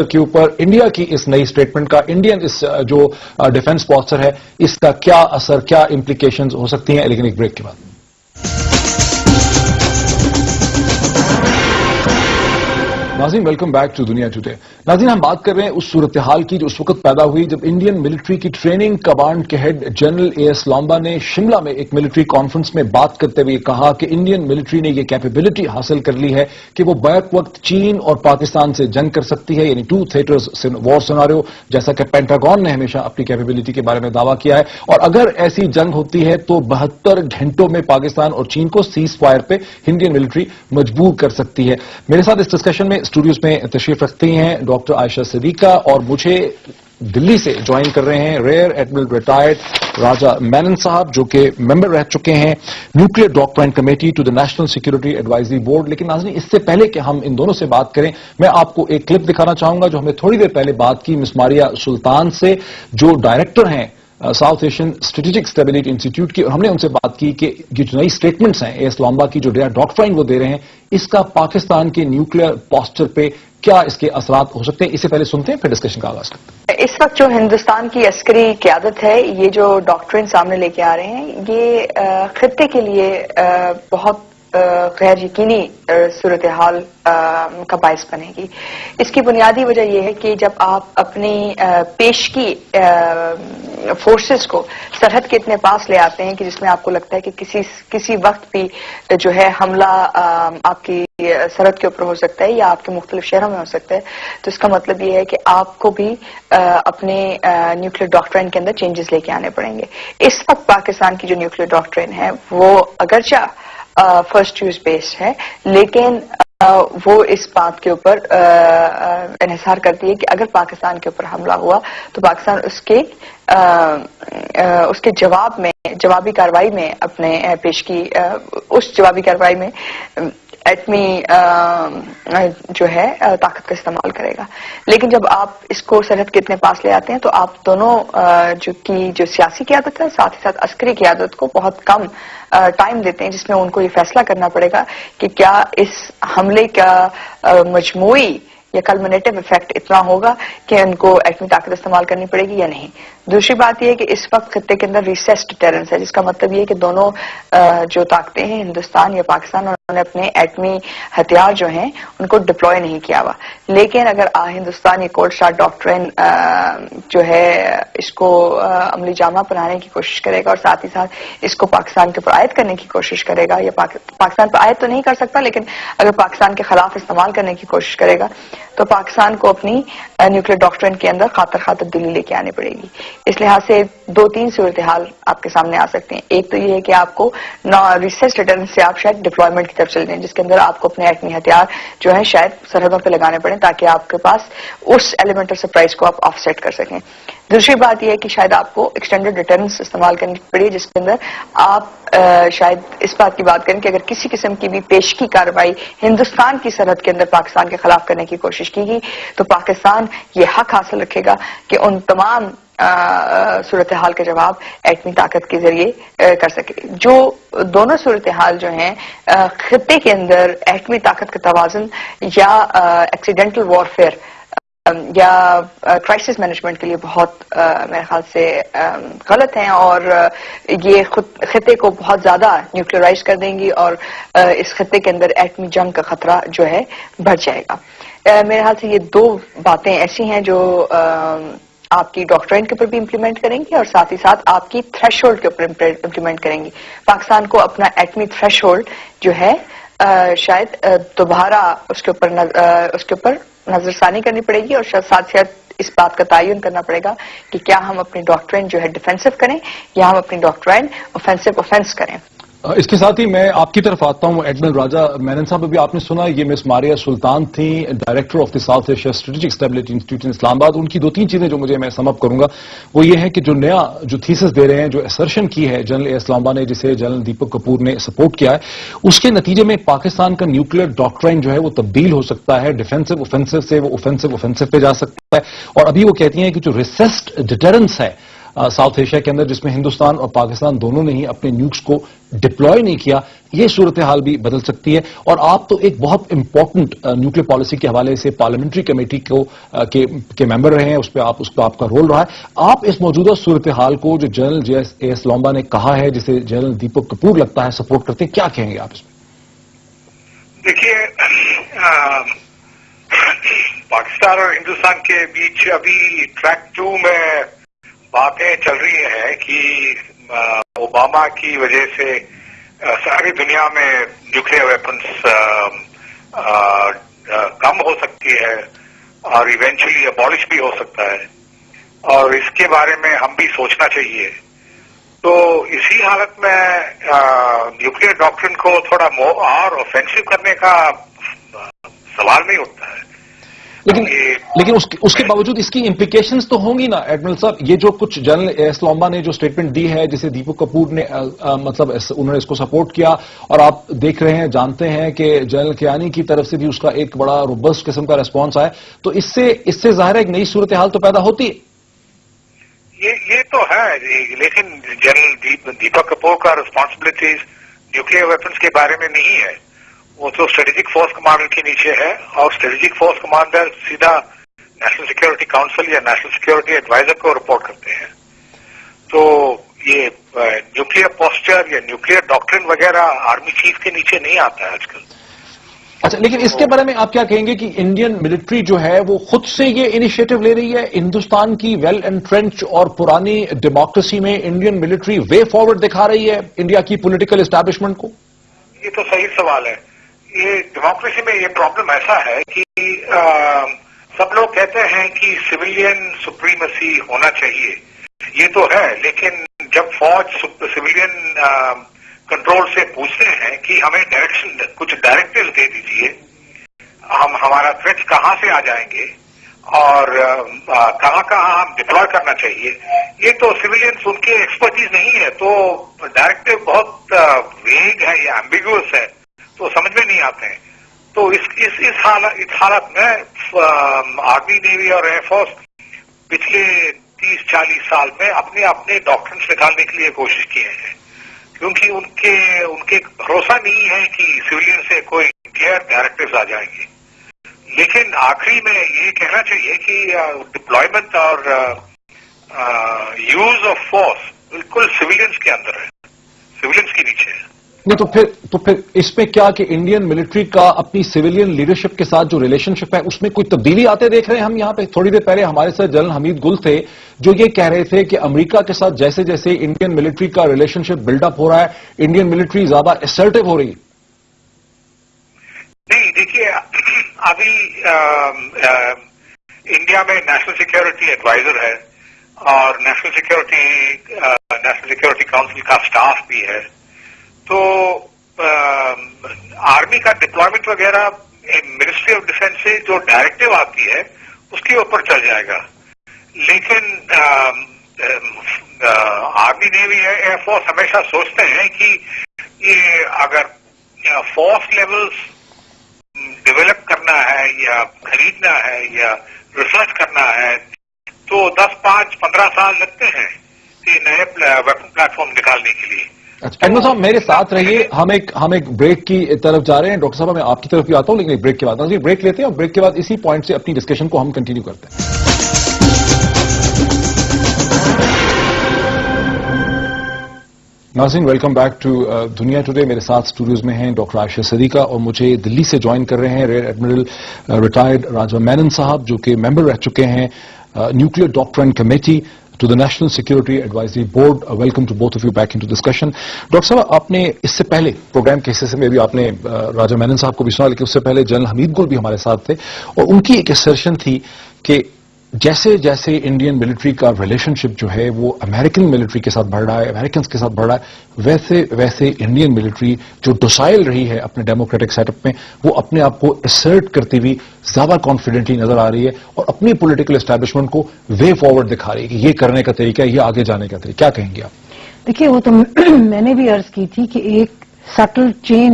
के ऊपर इंडिया की इस नई स्टेटमेंट का, इंडियन इस जो डिफेंस पॉस्चर है, इसका क्या असर, क्या इंप्लीकेशंस हो सकती हैं, लेकिन एक ब्रेक के बाद। नाज़रीन, वेलकम बैक टू दुनिया टुडे। नाज़रीन, हम बात कर रहे हैं उस सूरत हाल की जो उस वक्त पैदा हुई जब इंडियन मिलिट्री की ट्रेनिंग कमांड के हेड जनरल एएस लांबा ने शिमला में एक मिलिट्री कॉन्फ्रेंस में बात करते हुए कहा कि इंडियन मिलिट्री ने यह कैपेबिलिटी हासिल कर ली है कि वो बैक वक्त चीन और पाकिस्तान से जंग कर सकती है, यानी टू थिएटर्स वॉर सिनेरियो, जैसा कि पेंटागन ने हमेशा अपनी कैपेबिलिटी के बारे में दावा किया है। और अगर ऐसी जंग होती है तो 72 घंटों में पाकिस्तान और चीन को सीज फायर पे इंडियन मिलिट्री मजबूर कर सकती है। मेरे साथ इस डिस्कशन में स्टूडियोज में तशरीफ रखती हैं डॉक्टर आयशा सिद्दीका, और मुझे दिल्ली से ज्वाइन कर रहे हैं rare admiral retired Raja Menon साहब, जो कि मेंबर रह चुके हैं nuclear doctrine committee to the national security advisory board. लेकिन नाज़रीन, इससे पहले कि हम इन दोनों से बात करें, मैं आपको एक क्लिप दिखाना चाहूंगा जो हमने थोड़ी देर पहले बात की मिस मारिया सुल्तान से, जो डायरेक्टर हैं south Asian strategic stability institute की, और हमने उनसे बात की कि ये जो नई स्टेटमेंट्स हैं एएस लांबा की, जो नया डॉक्ट्राइन वो दे रहे हैं, इसका पाकिस्तान के न्यूक्लियर पोस्चर पे क्या इसके असरात हो सकते हैं। इससे पहले सुनते हैं, फिर डिस्कशन का आगाज करते हैं। इस वक्त जो हिंदुस्तान की अस्करी क़यादत है, ये जो डॉक्ट्रिन सामने लेके आ रहे हैं, ये खित्ते के लिए बहुत गैर यकीनी सूरत हाल का बायस बनेगी। इसकी बुनियादी वजह यह है कि जब आप अपनी पेशगी फोर्सेस को सरहद के इतने पास ले आते हैं कि जिसमें आपको लगता है कि किसी वक्त भी जो है हमला आपकी सरहद के ऊपर हो सकता है या आपके मुख्तलिफ शहरों में हो सकता है, तो इसका मतलब ये है कि आपको भी अपने न्यूक्लियर डॉक्ट्राइन के अंदर चेंजेस लेके आने पड़ेंगे। इस वक्त पाकिस्तान की जो न्यूक्लियर डॉक्ट्राइन है वो अगरचा फर्स्ट यूज बेस्ड है, लेकिन वो इस बात के ऊपर इन्हिसार करती है कि अगर पाकिस्तान के ऊपर हमला हुआ तो पाकिस्तान उसके जवाबी कार्रवाई में अपने पेशगी उस जवाबी कार्रवाई में एटमी जो है ताकत का इस्तेमाल करेगा। लेकिन जब आप इसको सरहद के इतने पास ले आते हैं तो आप दोनों जो सियासी क़यादत है, साथ ही साथ अस्करी क़यादत को बहुत कम टाइम देते हैं, जिसमें उनको ये फैसला करना पड़ेगा कि क्या इस हमले का मजमूई या कल्मिनेटिव इफेक्ट इतना होगा कि उनको एटमी ताकत इस्तेमाल करनी पड़ेगी या नहीं। दूसरी बात यह है कि इस वक्त खत्ते के अंदर रिसेस्ड डिटरेंस है, जिसका मतलब ये है कि दोनों जो ताकतें हैं, हिंदुस्तान या पाकिस्तान, उन्होंने अपने एटमी हथियार जो हैं उनको डिप्लॉय नहीं किया हुआ। लेकिन अगर हिंदुस्तान ये कोल्ड स्टार्ट डॉक्ट्राइन जो है इसको अमली जामा बनाने की कोशिश करेगा और साथ ही साथ इसको पाकिस्तान के ऊपर आयद करने की कोशिश करेगा, या पाकिस्तान पर आयद तो नहीं कर सकता, लेकिन अगर पाकिस्तान के खिलाफ इस्तेमाल करने की कोशिश करेगा तो पाकिस्तान को अपनी न्यूक्लियर डॉक्ट्राइन के अंदर खातर दिल्ली लेके आनी पड़ेगी। इस लिहाज से 2-3 सूरत हाल आपके सामने आ सकते हैं। एक तो ये है कि आपको रिसेस डिटरेंस से आप शायद डिप्लॉयमेंट की तरफ चले जाएं, जिसके अंदर आपको अपने एटमी हथियार जो है शायद सरहदों पे लगाने पड़े ताकि आपके पास उस एलिमेंट ऑफ सरप्राइज को आप ऑफसेट कर सकें। दूसरी बात यह है कि शायद आपको एक्सटेंडेड डिटरेंस इस्तेमाल करनी पड़ी, जिसके अंदर आप शायद इस बात की बात करें कि अगर किसी किस्म की भी पेशगी कार्रवाई हिंदुस्तान की सरहद के अंदर पाकिस्तान के खिलाफ करने की कोशिश की गई तो पाकिस्तान ये हक हासिल रखेगा कि उन तमाम सूरत हाल के जवाब एटमी ताकत के जरिए कर सके। जो दोनों सूरत हाल जो हैं खित्ते के अंदर एटमी ताकत का तवाज़ुन या एक्सीडेंटल वॉरफेयर या क्राइसिस मैनेजमेंट के लिए बहुत मेरे ख्याल से गलत हैं और ये खित्ते को बहुत ज्यादा न्यूक्लियराइज कर देंगी और इस खित्ते के अंदर एटमी जंग का खतरा जो है बढ़ जाएगा। मेरे ख्याल से ये दो बातें ऐसी हैं जो आपकी डॉक्ट्राइन के ऊपर भी इम्प्लीमेंट करेंगी और साथ ही साथ आपकी थ्रेशोल्ड के ऊपर इम्प्लीमेंट करेंगे। पाकिस्तान को अपना एटमी थ्रेशोल्ड जो है शायद दोबारा उसके ऊपर नजरसानी करनी पड़ेगी और साथ साथ इस बात का तयन करना पड़ेगा कि क्या हम अपनी डॉक्ट्राइन जो है डिफेंसिव करें या हम अपनी डॉक्ट्राइन ऑफेंस करें। इसके साथ ही मैं आपकी तरफ आता हूं एडमिरल राजा मेनन साहब। अभी आपने सुना ये मिस मारिया सुल्तान थी, director of the south Asia strategic stability institute इन इस्लामाबाद। उनकी 2-3 चीजें जो मैं सम अप करूंगा वो ये है कि जो नया जो थीसिस दे रहे हैं, जो असर्शन की है जनरल एएस लांबा ने, जिसे जनरल दीपक कपूर ने सपोर्ट किया है, उसके नतीजे में पाकिस्तान का न्यूक्लियर डॉक्ट्राइन जो है वो तब्दील हो सकता है। डिफेंसिव ऑफेंसिव से वो ऑफेंसिव पे जा सकता है। और अभी वो कहती हैं कि जो रिसेस्ड डिटरेंस है साउथ एशिया के अंदर, जिसमें हिंदुस्तान और पाकिस्तान दोनों ने ही अपने न्यूक्स को डिप्लॉय नहीं किया, ये सूरत हाल भी बदल सकती है। और आप तो एक बहुत इंपॉर्टेंट न्यूक्लियर पॉलिसी के हवाले से पार्लियामेंट्री कमेटी के मेंबर रहे हैं, उस पर आपका रोल रहा है। आप इस मौजूदा सूरत हाल को जो जनरल JS लोम्बा ने कहा है, जिसे जनरल दीपक कपूर लगता है सपोर्ट करते हैं, क्या कहेंगे आप इसमें? देखिए, पाकिस्तान और हिंदुस्तान के बीच अभी ट्रैक 2 में बातें चल रही हैं कि ओबामा की वजह से सारी दुनिया में न्यूक्लियर वेपन्स कम हो सकती है और इवेंचुअली अबॉलिश भी हो सकता है, और इसके बारे में हम भी सोचना चाहिए। तो इसी हालत में न्यूक्लियर डॉक्ट्रिन को थोड़ा और ऑफेंसिव करने का सवाल नहीं उठता है। लेकिन उसके बावजूद इसकी इंप्लीकेशंस तो होंगी ना एडमिरल साहब। ये जो कुछ जनरल JS लोम्बा ने जो स्टेटमेंट दी है, जिसे दीपक कपूर ने मतलब उन्होंने इसको सपोर्ट किया, और आप देख रहे हैं, जानते हैं कि जनरल कियानी की तरफ से भी उसका एक बड़ा रोबस्ट किस्म का रिस्पॉन्स आया, तो इससे जाहिर है एक नई सूरत हाल तो पैदा होती है। ये तो है, लेकिन जनरल दीपक कपूर का रिस्पॉन्सिबिलिटीज न्यूक्लियर वेपन्स के बारे में नहीं है। वो तो स्ट्रेटेजिक फोर्स कमांडर के नीचे है, और स्ट्रेटेजिक फोर्स कमांडर सीधा नेशनल सिक्योरिटी काउंसिल या नेशनल सिक्योरिटी एडवाइजर को रिपोर्ट करते हैं। तो ये न्यूक्लियर पोस्चर या न्यूक्लियर डॉक्ट्रिन वगैरह आर्मी चीफ के नीचे नहीं आता है आजकल। अच्छा, लेकिन इसके बारे में आप क्या कहेंगे कि इंडियन मिलिट्री जो है वो खुद से ये इनिशिएटिव ले रही है? हिंदुस्तान की वेल एंट्रेंच और पुरानी डेमोक्रेसी में इंडियन मिलिट्री वे फॉरवर्ड दिखा रही है इंडिया की पॉलिटिकल एस्टैब्लिशमेंट को? ये तो सही सवाल है। ये डेमोक्रेसी में ये प्रॉब्लम ऐसा है कि सब लोग कहते हैं कि सिविलियन सुप्रीमेसी होना चाहिए, ये तो है, लेकिन जब फौज सिविलियन कंट्रोल से पूछते हैं कि हमें डायरेक्शन, कुछ डायरेक्टिव दे दीजिए, हमारा थ्रेट्स कहां से आ जाएंगे और कहां हम डिप्लॉय करना चाहिए, ये तो सिविलियंस उनके एक्सपर्टीज नहीं है। तो डायरेक्टिव बहुत वेग है या एम्बिगुअस है, तो समझ में नहीं आते हैं। तो इस हालत में आर्मी, नेवी और एयरफोर्स पिछले 30-40 साल में अपने डॉक्ट्रिन्स निकालने के लिए कोशिश किए हैं, क्योंकि उनके भरोसा नहीं है कि सिविलियन से कोई क्लियर डायरेक्टिव्स आ जाएंगे। लेकिन आखिरी में ये कहना चाहिए कि डिप्लॉयमेंट और यूज ऑफ फोर्स बिल्कुल सिविलियंस के अंदर है, सिविलियंस के नीचे है। नहीं, तो फिर इसमें क्या कि इंडियन मिलिट्री का अपनी सिविलियन लीडरशिप के साथ जो रिलेशनशिप है उसमें कोई तब्दीली आते देख रहे हैं हम यहाँ पे? थोड़ी देर पहले हमारे साथ जनरल हमीद गुल थे जो ये कह रहे थे कि अमेरिका के साथ जैसे जैसे इंडियन मिलिट्री का रिलेशनशिप बिल्डअप हो रहा है, इंडियन मिलिट्री ज्यादा असर्टिव हो रही है। नहीं, देखिए, अभी इंडिया में नेशनल सिक्योरिटी एडवाइजर है और नेशनल सिक्योरिटी काउंसिल का स्टाफ भी है। तो आर्मी का डिप्लॉयमेंट वगैरह मिनिस्ट्री ऑफ डिफेंस से जो डायरेक्टिव आती है उसके ऊपर चल जाएगा। लेकिन आर्मी, नेवी, एयरफोर्स हमेशा सोचते हैं कि ये अगर फोर्स लेवल्स डेवलप करना है या खरीदना है या रिसर्च करना है तो 10, 5, 15 साल लगते हैं ये नए वेपन प्लेटफॉर्म निकालने के लिए। अच्छा, एडमिरल साहब मेरे साथ रहिए, हम एक ब्रेक की तरफ जा रहे हैं। डॉक्टर साहब मैं आपकी तरफ भी आता हूं, लेकिन एक ब्रेक के बाद ब्रेक लेते हैं और ब्रेक के बाद इसी पॉइंट से अपनी डिस्कशन को हम कंटिन्यू करते हैं। नाज़रीन, वेलकम बैक टू दुनिया टुडे। मेरे साथ स्टूडियोज में हैं डॉक्टर आयशा सदीका और मुझे दिल्ली से ज्वाइन कर रहे हैं rear admiral retired Raja Menon साहब, जो कि मेंबर रह चुके हैं nuclear doctrine committee to the National Security Advisory Board. Welcome to both of you back into discussion. Doctor साहब, आपने इससे पहले प्रोग्राम के हिस्से में भी आपने राजा मेनन साहब को भी सुना, लेकिन उससे पहले जनरल हमीद गुल भी हमारे साथ थे और उनकी एक असर्शन थी कि जैसे जैसे इंडियन मिलिट्री का रिलेशनशिप जो है वो अमेरिकन मिलिट्री के साथ बढ़ रहा है, अमेरिकन के साथ बढ़ रहा है, वैसे वैसे इंडियन मिलिट्री जो डोसाइल रही है अपने डेमोक्रेटिक सेटअप में, वो अपने आप को असर्ट करती हुई ज्यादा कॉन्फिडेंटली नजर आ रही है और अपनी पॉलिटिकल एस्टैब्लिशमेंट को वे फॉरवर्ड दिखा रही है कि ये करने का तरीका है, ये आगे जाने का तरीका। क्या कहेंगे आप? देखिए, वो तो मैंने भी अर्ज की थी कि एक सटल चेन